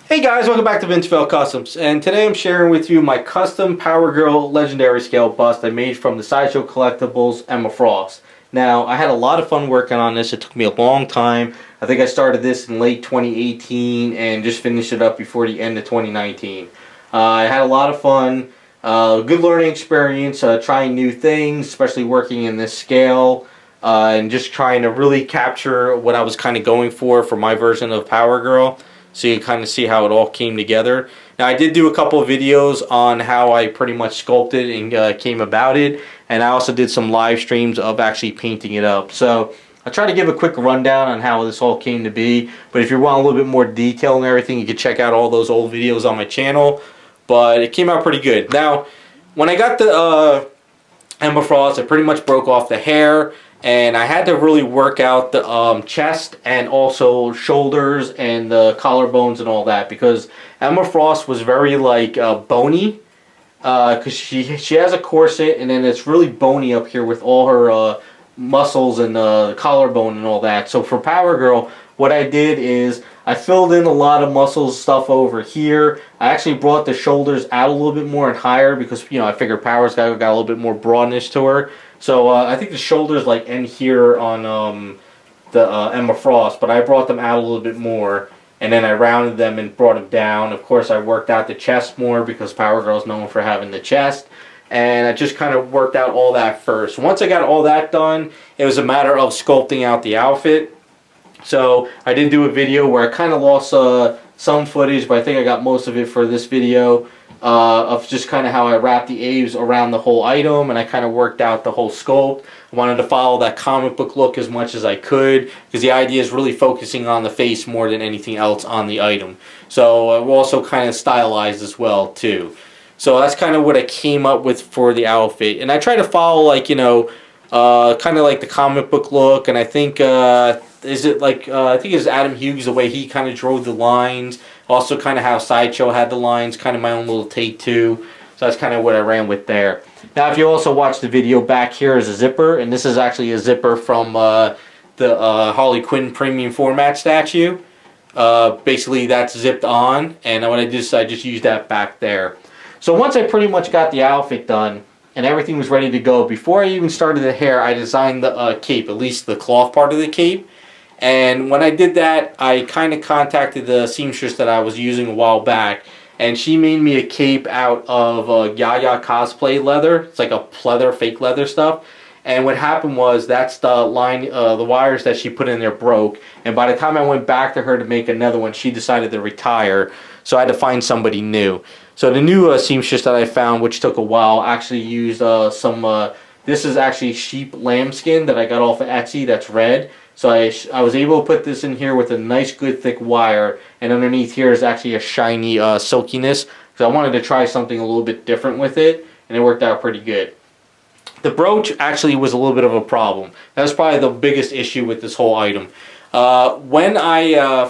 Hey guys, welcome back to Vinceville Customs, and today I'm sharing with you my custom Power Girl Legendary Scale bust I made from the Sideshow Collectibles Emma Frost. Now, I had a lot of fun working on this. It took me a long time. I think I started this in late 2018 and just finished it up before the end of 2019. I had a lot of fun, good learning experience, trying new things, especially working in this scale, and just trying to really capture what I was kind of going for my version of Power Girl. So you kind of see how it all came together. Now I did do a couple of videos on how I pretty much sculpted and came about it. And I also did some live streams of actually painting it up. So I'll try to give a quick rundown on how this all came to be. But if you want a little bit more detail and everything, you can check out all those old videos on my channel. But it came out pretty good. Now, when I got the Emma Frost, I pretty much broke off the hair. And I had to really work out the chest and also shoulders and the collarbones and all that, because Emma Frost was very like bony, because she has a corset and then it's really bony up here with all her muscles and the collarbone and all that. So for Power Girl, what I did is I filled in a lot of muscles stuff over here. I actually brought the shoulders out a little bit more and higher because, you know, I figured Power's got a little bit more broadness to her. So I think the shoulders like end here on the Emma Frost, but I brought them out a little bit more, and then I rounded them and brought them down. Of course, I worked out the chest more because Power Girl's known for having the chest, and I just kind of worked out all that first. Once I got all that done, it was a matter of sculpting out the outfit. So I did do a video where I kind of lost some footage, but I think I got most of it for this video. Of just kind of how I wrapped the A's around the whole item, and I kind of worked out the whole sculpt. I wanted to follow that comic book look as much as I could, because the idea is really focusing on the face more than anything else on the item. So I also kind of stylized as well too. So that's kind of what I came up with for the outfit, and I try to follow, like, you know, kind of like the comic book look. And I think I think it's Adam Hughes, the way he kind of drew the lines. Also kind of how Sideshow had the lines, kind of my own little take too. So that's kind of what I ran with there. Now if you also watch the video, back here is a zipper, and this is actually a zipper from the Harley Quinn premium format statue. Basically that's zipped on, and what I did is I just used that back there. So once I pretty much got the outfit done and everything was ready to go, before I even started the hair, I designed the cape, at least the cloth part of the cape. And when I did that, I kind of contacted the seamstress that I was using a while back, and she made me a cape out of Yaya cosplay leather. It's like a pleather, fake leather stuff. And what happened was, that's the line, the wires that she put in there broke. And by the time I went back to her to make another one, she decided to retire. So I had to find somebody new. So the new seamstress that I found, which took a while, actually used this is actually sheep lambskin that I got off of Etsy that's red. So I was able to put this in here with a nice good thick wire, and underneath here is actually a shiny silkiness, because I wanted to try something a little bit different with it, and it worked out pretty good. The brooch actually was a little bit of a problem. That was probably the biggest issue with this whole item. When I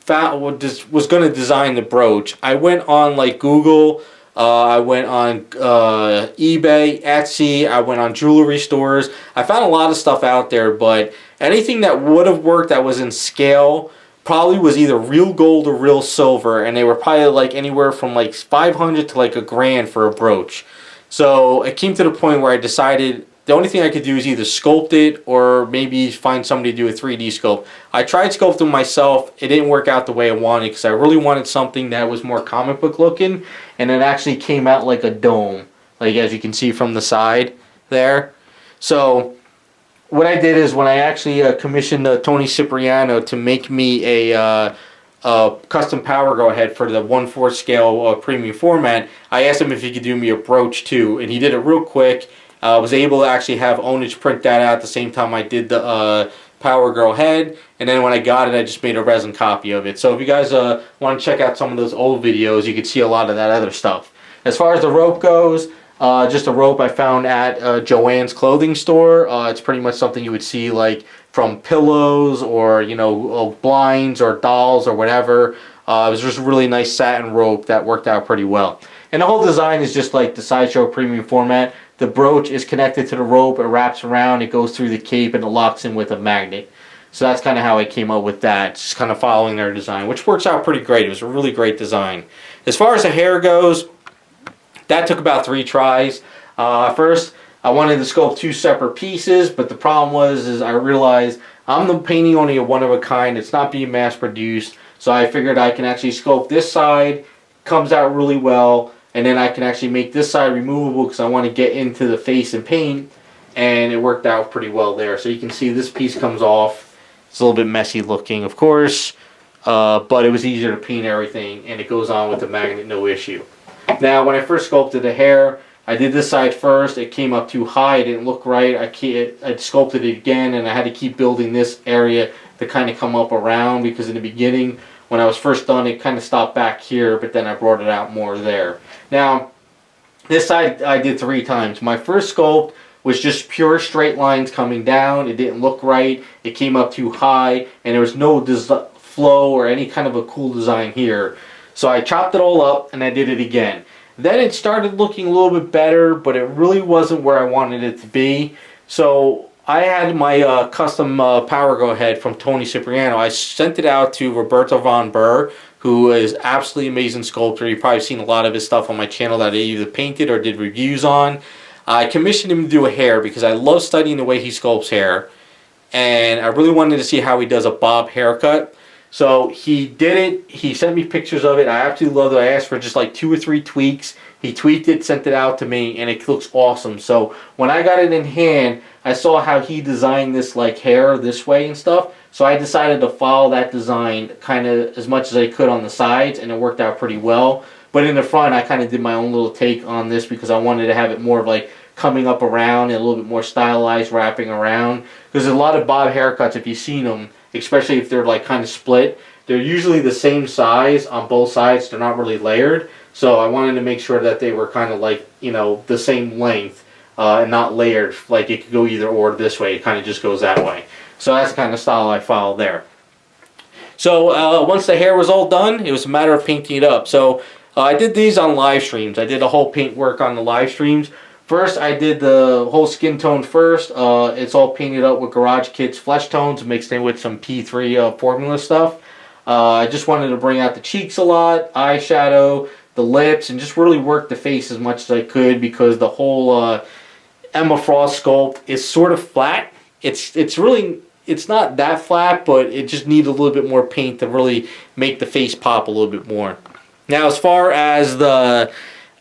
was going to design the brooch, I went on like Google, I went on eBay, Etsy, I went on jewelry stores. I found a lot of stuff out there, but anything that would have worked that was in scale probably was either real gold or real silver, and they were probably like anywhere from like $500 to like $1,000 for a brooch. So it came to the point where I decided the only thing I could do is either sculpt it or maybe find somebody to do a 3D sculpt. I tried sculpting myself. It didn't work out the way I wanted, because I really wanted something that was more comic book looking, and it actually came out like a dome, like as you can see from the side there. So what I did is, when I actually commissioned Tony Cipriano to make me a custom Power Girl head for the 1/4 scale premium format, I asked him if he could do me a brooch too, and he did it real quick. I was able to actually have Onage print that out at the same time I did the Power Girl head, and then when I got it, I just made a resin copy of it. So if you guys want to check out some of those old videos, you can see a lot of that other stuff. As far as the rope goes, just a rope I found at Joann's clothing store. It's pretty much something you would see like from pillows or, you know, blinds or dolls or whatever. It was just a really nice satin rope that worked out pretty well. And the whole design is just like the Sideshow premium format. The brooch is connected to the rope, it wraps around, it goes through the cape, and it locks in with a magnet. So that's kind of how I came up with that, just kind of following their design, which works out pretty great. It was a really great design. As far as the hair goes, that took about 3 tries. First, I wanted to sculpt 2 separate pieces, but the problem was is I realized I'm the painting only a one of a kind. It's not being mass produced, so I figured I can actually sculpt this side, comes out really well, and then I can actually make this side removable because I want to get into the face and paint, and it worked out pretty well there. So you can see this piece comes off. It's a little bit messy looking, of course, but it was easier to paint everything, and it goes on with the magnet, no issue. Now, when I first sculpted the hair, I did this side first. It came up too high. It didn't look right. I sculpted it again, and I had to keep building this area to kind of come up around, because in the beginning, when I was first done, it kind of stopped back here, but then I brought it out more there. Now, this side I did 3 times. My first sculpt was just pure straight lines coming down. It didn't look right. It came up too high, and there was no flow or any kind of a cool design here. So I chopped it all up, and I did it again. Then it started looking a little bit better, but it really wasn't where I wanted it to be. So I had my custom Power Girl head from Tony Cipriano. I sent it out to Roberto Von Burr, who is absolutely amazing sculptor. You've probably seen a lot of his stuff on my channel that I either painted or did reviews on. I commissioned him to do a hair because I love studying the way he sculpts hair, and I really wanted to see how he does a bob haircut. So he did it. He sent me pictures of it. I absolutely loved it. I asked for just like 2 or 3 tweaks. He tweaked it, sent it out to me, and it looks awesome. So when I got it in hand, I saw how he designed this like hair this way and stuff. So I decided to follow that design kind of as much as I could on the sides, and it worked out pretty well. But in the front, I kind of did my own little take on this because I wanted to have it more of like coming up around and a little bit more stylized, wrapping around. Because there's a lot of bob haircuts, if you've seen them, especially if they're like kind of split, they're usually the same size on both sides. They're not really layered. So I wanted to make sure that they were kind of like, you know, the same length and not layered. Like it could go either or this way. It kind of just goes that way. So that's the kind of style I follow there. So once the hair was all done, it was a matter of painting it up. So I did these on live streams. I did a whole paint work on the live streams. First, I did the whole skin tone first. It's all painted up with Garage Kid's flesh tones mixed in with some P3 formula stuff. I just wanted to bring out the cheeks a lot, eyeshadow, the lips, and just really work the face as much as I could because the whole Emma Frost sculpt is sort of flat. It's not that flat, but it just needs a little bit more paint to really make the face pop a little bit more. Now, as far as the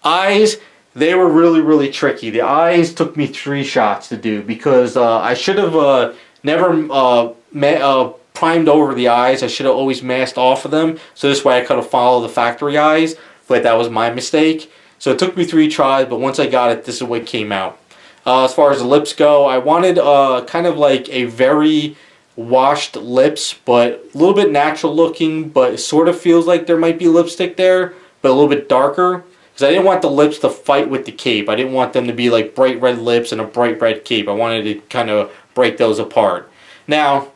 eyes, they were really, really tricky. The eyes took me 3 shots to do because I should have never primed over the eyes. I should have always masked off of them. So this way I could have followed the factory eyes, but that was my mistake. So it took me 3 tries, but once I got it, this is what came out. As far as the lips go, I wanted kind of like a very washed lips, but a little bit natural looking, but it sort of feels like there might be lipstick there, but a little bit darker. Because I didn't want the lips to fight with the cape. I didn't want them to be like bright red lips and a bright red cape. I wanted to kind of break those apart. Now,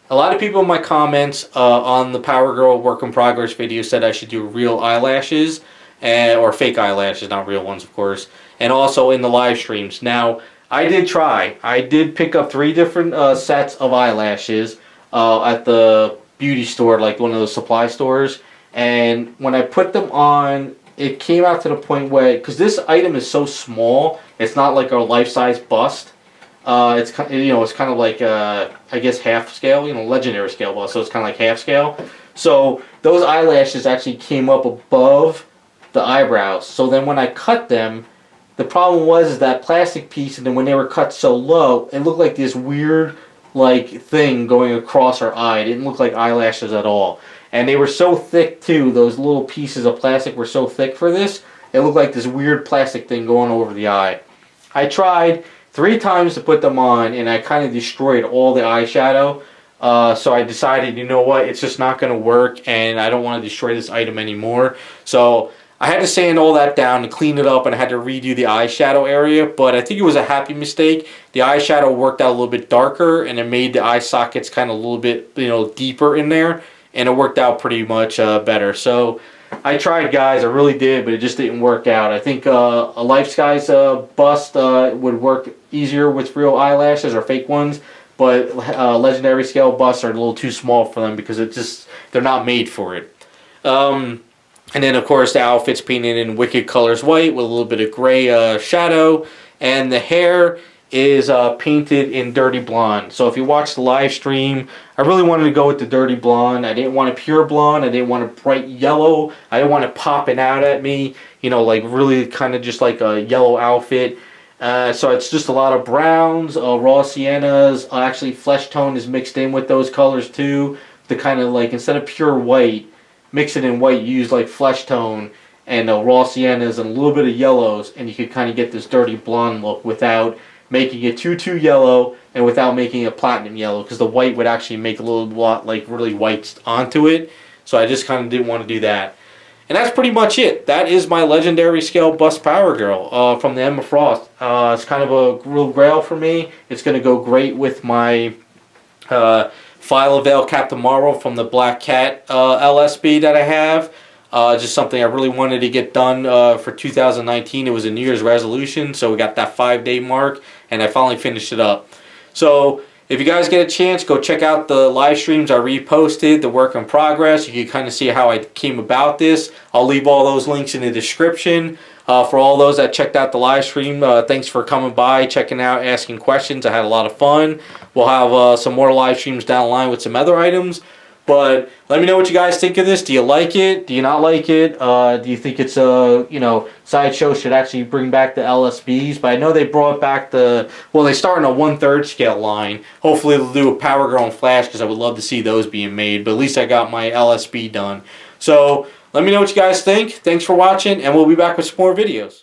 a lot of people in my comments on the Power Girl Work in Progress video said I should do real eyelashes, or fake eyelashes, not real ones of course, and also in the live streams. Now, I did try. I did pick up 3 different sets of eyelashes at the beauty store, like one of those supply stores, and when I put them on, it came out to the point where, because this item is so small, it's not like a life-size bust. It's kind of like I guess half scale, legendary scale bust. So it's kind of like half scale. So those eyelashes actually came up above the eyebrows. So then when I cut them, the problem was that plastic piece, and then when they were cut so low, it looked like this weird like thing going across her eye. It didn't look like eyelashes at all. And they were so thick too, those little pieces of plastic were so thick for this, it looked like this weird plastic thing going over the eye. I tried 3 times to put them on, and I kind of destroyed all the eyeshadow. So I decided, you know what, it's just not going to work, and I don't want to destroy this item anymore. So I had to sand all that down and clean it up, and I had to redo the eyeshadow area, but I think it was a happy mistake. The eyeshadow worked out a little bit darker, and it made the eye sockets kind of a little bit, deeper in there. And it worked out pretty much better. So I tried, guys. I really did, but it just didn't work out. I think a life size bust would work easier with real eyelashes or fake ones. but legendary scale busts are a little too small for them because they're not made for it. And then, of course, the outfit's painted in Wicked Colors white with a little bit of gray shadow. And the hair is painted in dirty blonde. So if you watch the live stream, I really wanted to go with the dirty blonde. I didn't want a pure blonde. I didn't want a bright yellow. I didn't want it popping out at me. You know, like really kind of just like a yellow outfit. So it's just a lot of browns, raw siennas. Actually, flesh tone is mixed in with those colors too. To kind of like, instead of pure white, mix it in white, use like flesh tone and raw siennas and a little bit of yellows, and you could kind of get this dirty blonde look without making it too yellow and without making it platinum yellow, because the white would actually make a little lot like really white onto it. So I just kind of didn't want to do that. And that's pretty much it. That is my legendary scale bust Power Girl from the Emma Frost. It's kind of a real grail for me. It's going to go great with my File of Veil Captain Marvel from the Black Cat LSB that I have. Just something I really wanted to get done for 2019. It was a New Year's resolution, so we got that 5-day mark, and I finally finished it up. So if you guys get a chance, go check out the live streams I reposted, the work in progress. You can kind of see how I came about this. I'll leave all those links in the description. For all those that checked out the live stream, thanks for coming by, checking out, asking questions. I had a lot of fun. We'll have some more live streams down the line with some other items. But let me know what you guys think of this. Do you like it? Do you not like it? Do you think it's Sideshow should actually bring back the LSBs? But I know they brought back they start in a 1/3 scale line. Hopefully they'll do a Power Girl and Flash, because I would love to see those being made. But at least I got my LSB done. So let me know what you guys think. Thanks for watching, and we'll be back with some more videos.